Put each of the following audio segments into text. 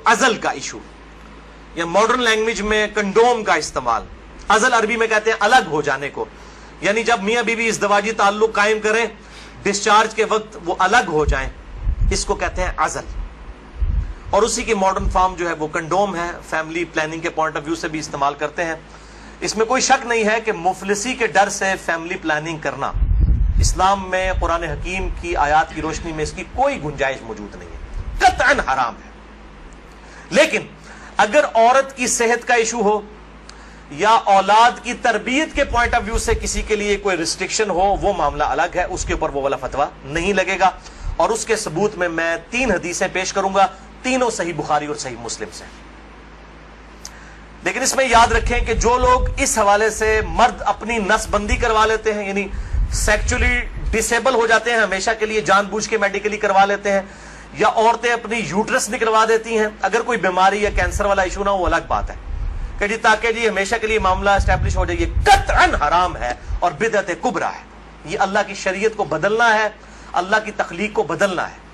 عزل کا ایشو یا modern language میں کنڈوم کا استعمال. عزل عربی میں کہتے ہیں الگ ہو جانے کو, یعنی جب میاں بیوی ازدواجی تعلق قائم کریں, ڈسچارج کے وقت وہ الگ ہو جائیں, اس کو کہتے ہیں عزل. اور اسی کی ماڈرن فارم جو ہے وہ کنڈوم ہے, فیملی پلاننگ کے پوائنٹ آف ویو سے بھی استعمال کرتے ہیں. اس میں کوئی شک نہیں ہے کہ مفلسی کے ڈر سے فیملی پلاننگ کرنا اسلام میں قرآن حکیم کی آیات کی روشنی میں اس کی کوئی گنجائش موجود نہیں ہے, قطعاً حرام ہے. لیکن اگر عورت کی صحت کا ایشو ہو یا اولاد کی تربیت کے پوائنٹ آف ویو سے کسی کے لیے کوئی ریسٹرکشن ہو, وہ معاملہ الگ ہے, اس کے اوپر وہ والا فتویٰ نہیں لگے گا. اور اس کے ثبوت میں 3 حدیثیں پیش کروں گا, تینوں صحیح بخاری اور صحیح مسلم سے. لیکن اس میں یاد رکھیں کہ جو لوگ اس حوالے سے مرد اپنی نس بندی کروا لیتے ہیں, یعنی سیکچولی ڈسیبل ہو جاتے ہیں ہمیشہ کے لیے, جان بوجھ کے میڈیکلی کروا لیتے ہیں, یا عورتیں اپنی یوٹرس نکلوا دیتی ہیں, اگر کوئی بیماری یا کینسر والا ایشو نہ ہو وہ الگ بات ہے کہ جی تاکہ جی ہمیشہ کے لیے معاملہ اسٹیبلش ہو جائے, یہ قطعاً حرام ہے اور بدعت کبریٰ ہے. یہ اللہ کی شریعت کو بدلنا ہے, اللہ کی تخلیق کو بدلنا ہے.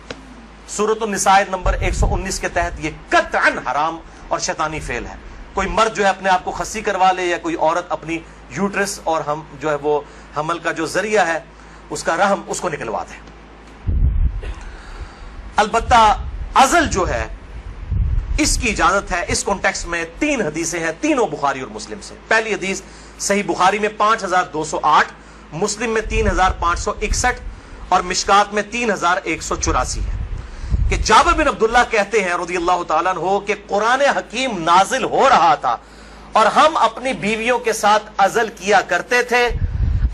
سورۃ النساء نمبر 119 کے تحت یہ قطعاً حرام اور شیطانی فعل ہے. کوئی مرد جو ہے اپنے آپ کو خصی کروا لے, یا کوئی عورت اپنی یوٹرس اور ہم جو ہے وہ حمل کا جو ذریعہ ہے اس کا رحم اس کو نکلوا دے. البتہ عزل جو ہے اس کی اجازت ہے. اس کانٹیکسٹ میں 3 حدیثیں ہیں, تینوں بخاری اور مسلم سے. پہلی حدیث صحیح بخاری میں 5208, مسلم میں 3561 اور مشکات میں 3184 ہے کہ جابر بن عبداللہ کہتے ہیں رضی اللہ تعالیٰ عنہ کہ قرآن حکیم نازل ہو رہا تھا اور ہم اپنی بیویوں کے ساتھ عزل کیا کرتے تھے.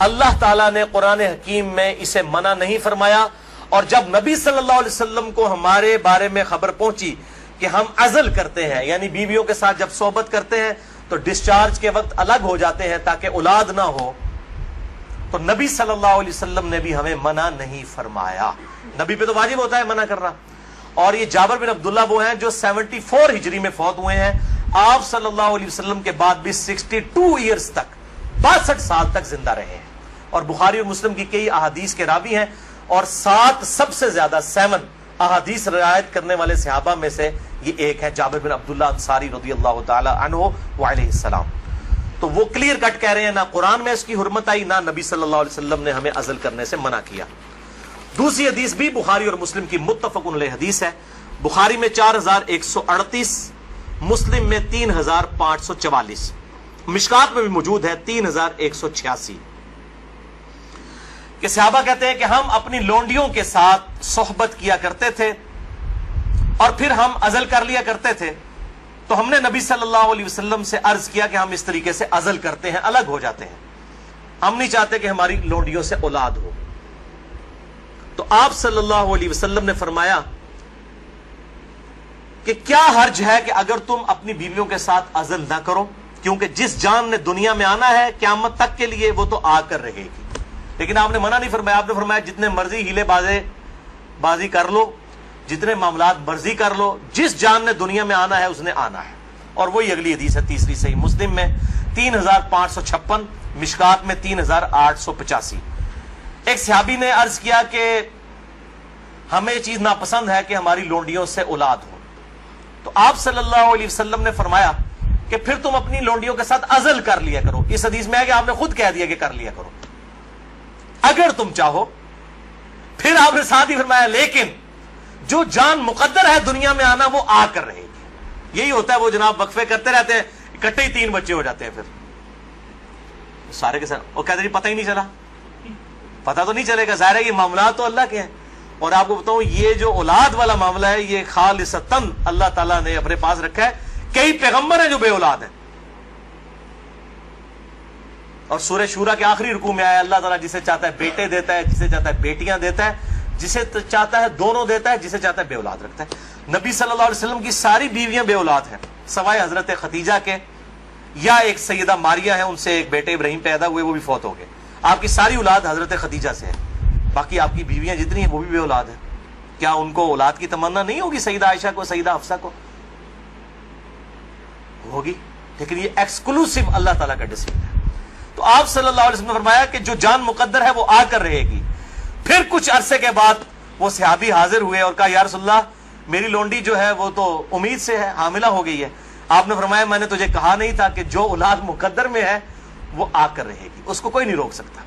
اللہ تعالیٰ نے قرآن حکیم میں اسے منع نہیں فرمایا, اور جب نبی صلی اللہ علیہ وسلم کو ہمارے بارے میں خبر پہنچی کہ ہم عزل کرتے ہیں, یعنی بیویوں کے ساتھ جب صحبت کرتے ہیں تو ڈسچارج کے وقت الگ ہو جاتے ہیں تاکہ اولاد نہ ہو, تو نبی صلی اللہ علیہ وسلم نے بھی ہمیں منع نہیں فرمایا. نبی پہ تو واجب ہوتا ہے منع کرنا. اور یہ جابر بن عبداللہ وہ ہیں جو 74 ہجری میں فوت ہوئے ہیں, آپ صلی اللہ علیہ وسلم کے بعد بھی 62 ایئرز تک, 62 سال تک زندہ رہے ہیں, اور بخاری اور مسلم کی کئی احادیث کے راوی ہیں, اور 7 سب سے زیادہ 7 احادیث روایت کرنے والے صحابہ میں سے یہ ایک ہے, جابر بن عبداللہ انصاری رضی اللہ تعالی عنہ وعلیہ السلام. تو وہ کلیئر کٹ کہہ رہے ہیں نہ قرآن میں اس کی حرمت آئی, نہ نبی صلی اللہ علیہ وسلم نے ہمیں عزل کرنے سے منع کیا. دوسری حدیث بھی بخاری اور مسلم کی متفق علیہ حدیث ہے. بخاری میں 4138, مسلم میں 3544, مشکات میں بھی موجود ہے 3186 کہ صحابہ کہتے ہیں کہ ہم اپنی لونڈیوں کے ساتھ صحبت کیا کرتے تھے اور پھر ہم عزل کر لیا کرتے تھے. تو ہم نے نبی صلی اللہ علیہ وسلم سے عرض کیا کہ ہم اس طریقے سے عزل کرتے ہیں, الگ ہو جاتے ہیں, ہم نہیں چاہتے کہ ہماری لونڈیوں سے اولاد ہو. تو آپ صلی اللہ علیہ وسلم نے فرمایا کہ کیا حرج ہے کہ اگر تم اپنی بیویوں کے ساتھ عزل نہ کرو, کیونکہ جس جان نے دنیا میں آنا ہے قیامت تک کے لیے وہ تو آ کر رہے گی. لیکن آپ نے منع نہیں فرمایا, آپ نے فرمایا جتنے مرضی ہیلے بازی کر لو, جتنے معاملات مرضی کر لو, جس جان نے دنیا میں آنا ہے اس نے آنا ہے. اور وہی اگلی حدیث ہے تیسری صحیح مسلم میں 3556, مشکات میں 3885. ایک صحابی نے عرض کیا کہ ہمیں یہ چیز ناپسند ہے کہ ہماری لونڈیوں سے اولاد ہو. تو آپ صلی اللہ علیہ وسلم نے فرمایا کہ پھر تم اپنی لونڈیوں کے ساتھ عزل کر لیا کرو. اس حدیث میں ہے کہ آپ نے خود کہہ دیا کہ کر لیا کرو اگر تم چاہو. پھر آپ نے ساتھ ہی فرمایا لیکن جو جان مقدر ہے دنیا میں آنا وہ آ کر رہے گی. یہی ہوتا ہے, وہ جناب وقفے کرتے رہتے ہیں, اکٹھے ہی 3 بچے ہو جاتے ہیں, پھر سارے کے ساتھ وہ کہتے ہیں پتہ ہی نہیں چلا. پتہ تو نہیں چلے گا, ظاہر ہے یہ معاملات تو اللہ کے ہیں. اور آپ کو بتاؤں یہ جو اولاد والا معاملہ ہے یہ خالصتاً اللہ تعالیٰ نے اپنے پاس رکھا ہے. کئی پیغمبر ہیں جو بے اولاد ہیں, اور سورہ شورا کے آخری رکوع میں آیا اللہ تعالیٰ جسے چاہتا ہے بیٹے دیتا ہے, جسے چاہتا ہے بیٹیاں دیتا ہے, جسے چاہتا ہے دونوں دیتا ہے, جسے چاہتا ہے بے اولاد رکھتا ہے. نبی صلی اللہ علیہ وسلم کی ساری بیویاں بے اولاد ہیں سوائے حضرت خدیجہ کے, یا ایک سیدہ ماریہ ہیں, ان سے ایک بیٹے ابراہیم پیدا ہوئے, وہ بھی فوت ہو گئے. آپ کی ساری اولاد حضرت خدیجہ سے ہے, باقی آپ کی بیویاں جتنی ہیں وہ بھی بے اولاد ہیں. کیا ان کو اولاد کی تمنا نہیں ہوگی؟ سیدہ عائشہ کو, سیدہ حفصہ کو ہوگی, لیکن یہ ایکسکلوسیو اللہ تعالیٰ کا ڈیسیژن ہے. تو آپ صلی اللہ علیہ وسلم نے فرمایا کہ جو جان مقدر ہے وہ آ کر رہے گی. پھر کچھ عرصے کے بعد وہ صحابی حاضر ہوئے اور کہا یا رسول اللہ میری لونڈی جو ہے وہ تو امید سے ہے، حاملہ ہو گئی ہے، آپ نے فرمایا میں نے تجھے کہا نہیں تھا کہ جو اولاد مقدر میں ہے وہ آ کر رہے گی، اس کو کوئی نہیں روک سکتا۔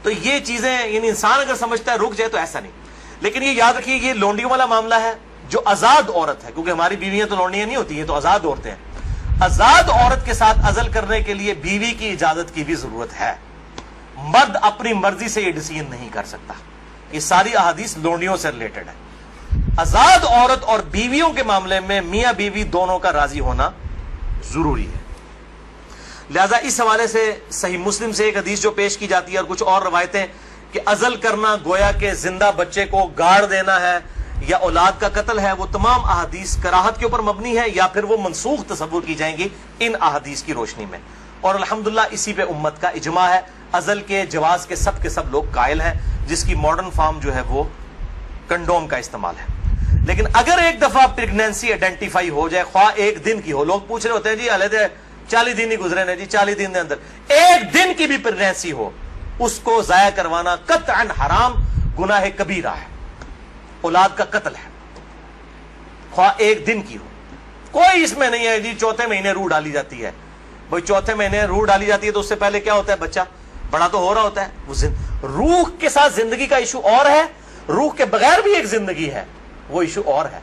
تو یہ چیزیں یعنی انسان اگر سمجھتا ہے رک جائے تو ایسا نہیں، لیکن یہ یاد رکھیے یہ لونڈیوں والا معاملہ ہے۔ جو آزاد عورت ہے، کیونکہ ہماری بیویاں تو لونڈیاں نہیں ہوتی ہیں، تو آزاد عورتیں ہیں، آزاد عورت کے ساتھ عزل کرنے کے لیے بیوی کی اجازت کی بھی ضرورت ہے۔ مرد اپنی مرضی سے یہ ڈیسیژن نہیں کر سکتا۔ یہ ساری احادیث لونڈیوں سے ریلیٹڈ ہے۔ آزاد عورت اور بیویوں کے معاملے میں میاں بیوی دونوں کا راضی ہونا ضروری ہے۔ لہذا اس حوالے سے صحیح مسلم سے ایک حدیث جو پیش کی جاتی ہے اور کچھ اور روایتیں کہ عزل کرنا گویا کہ زندہ بچے کو گاڑ دینا ہے یا اولاد کا قتل ہے، وہ تمام احادیث کراہت کے اوپر مبنی ہے یا پھر وہ منسوخ تصور کی جائیں گی ان احادیث کی روشنی میں، اور الحمدللہ اسی پہ امت کا اجماع ہے۔ عزل کے جواز کے سب لوگ قائل ہیں، جس کی ماڈرن فارم جو ہے وہ کنڈوم کا استعمال ہے۔ لیکن اگر ایک دفعہ پریگنینسی آئیڈینٹیفائی ہو جائے، خواہ ایک دن کی ہو، لوگ پوچھ رہے ہوتے ہیں جی علیحدہ 40 دن ہی گزرے نا جی، 40 دن کے اندر ایک دن کی بھی پریگنینسی ہو، اس کو ضائع کروانا قطعاً حرام گناہ کبیرہ ہے، اولاد کا قتل ہے، خواہ ایک دن کی ہو۔ کوئی اس میں نہیں ہے جی چوتھے مہینے روح ڈالی جاتی ہے، بھائی چوتھے مہینے روح ڈالی جاتی ہے تو اس سے پہلے کیا ہوتا ہے، بچہ بڑا تو ہو رہا ہوتا ہے۔ وہ روح کے ساتھ زندگی کا ایشو اور ہے، روح کے بغیر بھی ایک زندگی ہے، وہ ایشو اور ہے۔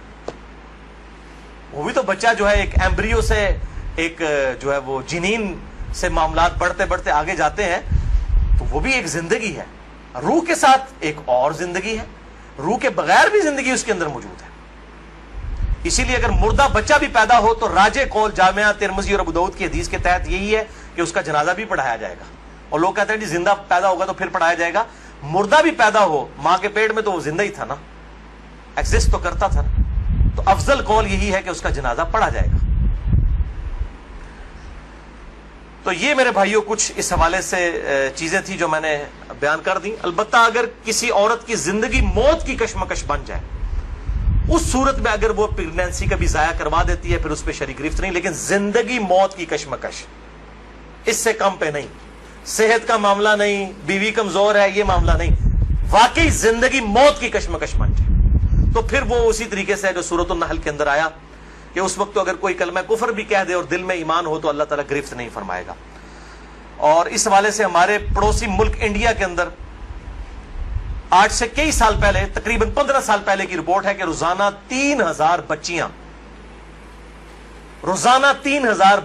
وہ بھی تو بچہ جو ہے ایک ایمبریو سے ایک جو ہے وہ جنین سے معاملات بڑھتے بڑھتے آگے جاتے ہیں، تو وہ بھی ایک زندگی ہے۔ روح کے ساتھ ایک اور زندگی ہے، روح کے بغیر بھی زندگی اس کے اندر موجود ہے۔ اسی لیے اگر مردہ بچہ بھی پیدا ہو تو راجح قول جامعہ ترمذی اور ابو داؤد کی حدیث کے تحت یہی ہے کہ اس کا جنازہ بھی پڑھایا جائے گا۔ اور لوگ کہتے ہیں جی زندہ پیدا ہوگا تو پھر پڑھایا جائے گا، مردہ بھی پیدا ہو ماں کے پیٹ میں تو وہ زندہ ہی تھا نا، ایگزسٹ تو کرتا تھا نا، تو افضل قول یہی ہے کہ اس کا جنازہ پڑھا جائے گا۔ تو یہ میرے بھائیوں کچھ اس حوالے سے چیزیں تھی جو میں نے بیان کر دی۔ البتہ اگر کسی عورت کی زندگی موت کی کشمکش بن جائے، اس صورت میں اگر وہ پریگنینسی کا بھی ضائع کروا دیتی ہے پھر اس پہ شرعی گرفت نہیں، لیکن زندگی موت کی کشمکش اس سے کم پہ نہیں، صحت کا معاملہ نہیں، بیوی کمزور ہے یہ معاملہ نہیں، واقعی زندگی موت کی کشمکش بن جائے تو پھر وہ اسی طریقے سے جو سورۃ النحل کے اندر آیا کہ اس وقت تو اگر کوئی کلمہ کفر بھی کہہ دے اور دل میں ایمان ہو تو اللہ تعالیٰ گرفت نہیں فرمائے گا۔ اور اس حوالے سے ہمارے پڑوسی ملک انڈیا کے اندر آج سے کئی سال پہلے، تقریباً 15 سال پہلے کی رپورٹ ہے کہ روزانہ 3000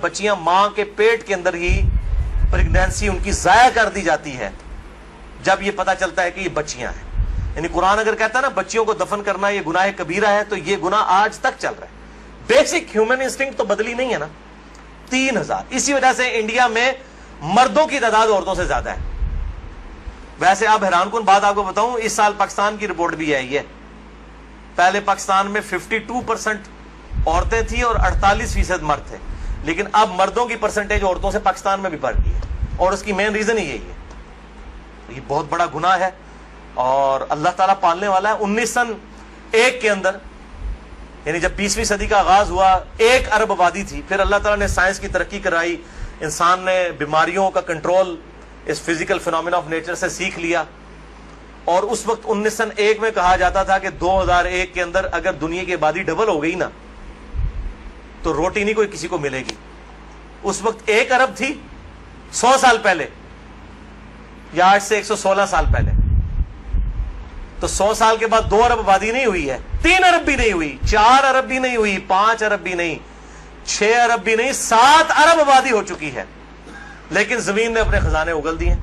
بچیاں ماں کے پیٹ کے اندر ہی پریگنینسی ان کی ضائع کر دی جاتی ہے جب یہ پتا چلتا ہے کہ یہ بچیاں ہیں۔ یعنی قرآن اگر کہتا ہے نا بچیوں کو دفن کرنا یہ گناہ کبیرہ ہے، تو یہ گناہ آج تک چل رہا ہے۔ بیسک ہیومن انسٹنکٹ تو بدلی نہیں ہے نا۔ 3000، اسی وجہ سے انڈیا میں مردوں کی تعداد عورتوں سے زیادہ ہے۔ ویسے آپ حیران کن بات آپ کو بتاؤں، اس سال پاکستان کی رپورٹ بھی آئی ہے، پہلے پاکستان میں 52% عورتیں تھیں اور 48% مرد تھے، لیکن اب مردوں کی پرسنٹیج عورتوں سے پاکستان میں بھی بڑھ گئی ہے، اور اس کی مین ریزن ہی یہی ہے۔ یہ بہت بڑا گناہ ہے اور اللہ تعالیٰ پالنے والا ہے۔ 1901 کے اندر، یعنی جب 20ویں صدی کا آغاز ہوا، 1 ارب آبادی تھی، پھر اللہ تعالیٰ نے سائنس کی ترقی کرائی، انسان نے بیماریوں کا کنٹرول اس فزیکل فینومینا آف نیچر سے سیکھ لیا، اور اس وقت 1901 میں کہا جاتا تھا کہ 2001 کے اندر اگر دنیا کی آبادی ڈبل ہو گئی نا تو روٹی نہیں کوئی کسی کو ملے گی۔ اس وقت 1 ارب تھی 100 سال پہلے، یا آج سے 116 سال پہلے، تو 100 سال کے بعد 2 ارب آبادی نہیں ہوئی ہے، 3 ارب بھی نہیں ہوئی، 4 ارب بھی نہیں ہوئی، 5 ارب بھی نہیں، 6 ارب بھی نہیں، 7 ارب آبادی ہو چکی ہے، لیکن زمین نے اپنے خزانے اگل دیے۔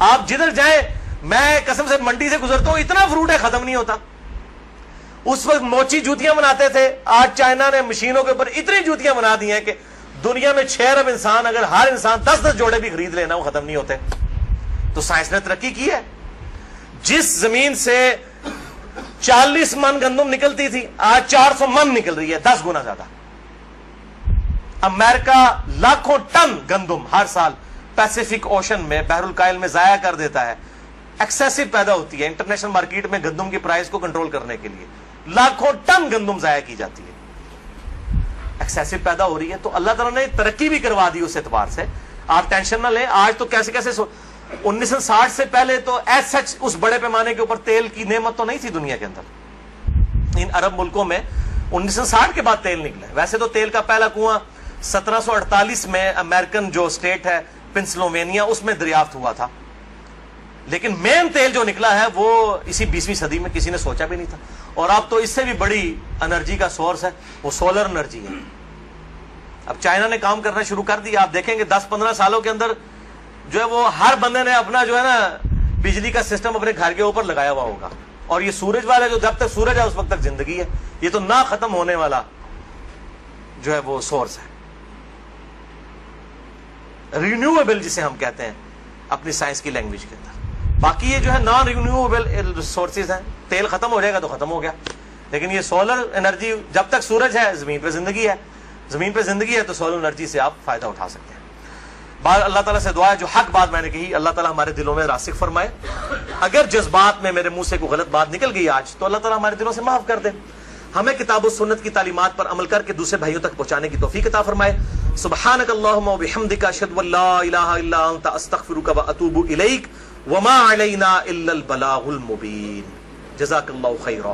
آپ جدھر جائیں، میں قسم سے منڈی سے گزرتا ہوں، اتنا فروٹ ہے ختم نہیں ہوتا۔ اس وقت موچی جوتیاں بناتے تھے، آج چائنا نے مشینوں کے اوپر اتنی جوتیاں بنا دی ہیں کہ دنیا میں 6 ارب انسان، اگر ہر انسان 10-10 جوڑے بھی خرید لینا وہ ختم نہیں ہوتے۔ تو سائنس نے ترقی کی ہے۔ جس زمین سے 40 من گندم نکلتی تھی آج 400 من نکل رہی ہے، 10 گنا زیادہ۔ امریکہ لاکھوں ٹن گندم ہر سال پیسیفک اوشن میں، بحر الکاہل میں ضائع کر دیتا ہے۔ ایکسیسو پیدا ہوتی ہے، انٹرنیشنل مارکیٹ میں گندم کی پرائز کو کنٹرول کرنے کے لیے لاکھوں ٹن گندم ضائع کی جاتی ہے، ایکسیسو پیدا ہو رہی ہے۔ تو اللہ تعالیٰ نے ترقی بھی کروا دی اس اعتبار سے، آپ ٹینشن نہ لیں۔ آج تو کیسے 1960 سے پہلے تو ایز سچ اس بڑے پیمانے کے اوپر تیل کی نعمت تو نہیں تھی دنیا کے اندر، ان عرب ملکوں میں 1960 کے بعد تیل نکلا ہے. ویسے تو تیل کا پہلا کنواں 1748 میں امریکن جو اسٹیٹ ہے پنسلوینیا اس میں دریافت ہوا تھا, لیکن مین تیل جو نکلا ہے وہ اسی 20ویں صدی میں, کسی نے سوچا بھی نہیں تھا. اور اب تو اس سے بھی بڑی انرجی کا سورس ہے وہ سولر انرجی ہے. اب چائنا نے کام کرنا شروع کر دیا. آپ دیکھیں گے 10-15 سالوں کے اندر جو ہے وہ ہر بندے نے اپنا جو ہے نا بجلی کا سسٹم اپنے گھر کے اوپر لگایا ہوا ہوگا. اور یہ سورج والا جو جب تک سورج ہے اس وقت تک زندگی ہے. یہ تو نہ ختم ہونے والا جو ہے وہ سورس ہے, رینیویبل جسے ہم کہتے ہیں اپنی سائنس کی لینگویج کے اندر. باقی یہ جو ہے نان رینیویبل سورسز ہیں. تیل ختم ہو جائے گا تو ختم ہو گیا, لیکن یہ سولر انرجی جب تک سورج ہے زمین پہ زندگی ہے, زمین پہ زندگی ہے تو سولر انرجی سے آپ فائدہ اٹھا سکتے ہیں. اللہ تعالیٰ سے دعا ہے جو حق بات میں نے کہی اللہ تعالیٰ ہمارے دلوں میں راسخ فرمائے. اگر جذبات میں میرے منہ سے کوئی غلط بات نکل گئی آج تو اللہ تعالیٰ ہمارے دلوں سے معاف کر دے. ہمیں کتاب و سنت کی تعلیمات پر عمل کر کے دوسرے بھائیوں تک پہنچانے کی توفیق عطا فرمائے. سبحانک اللہم و بحمدک اشہد ان لا الہ الا انت استغفرک و اتوب الیک وما علینا الا البلاغ المبین. جزاک اللہ خیرا.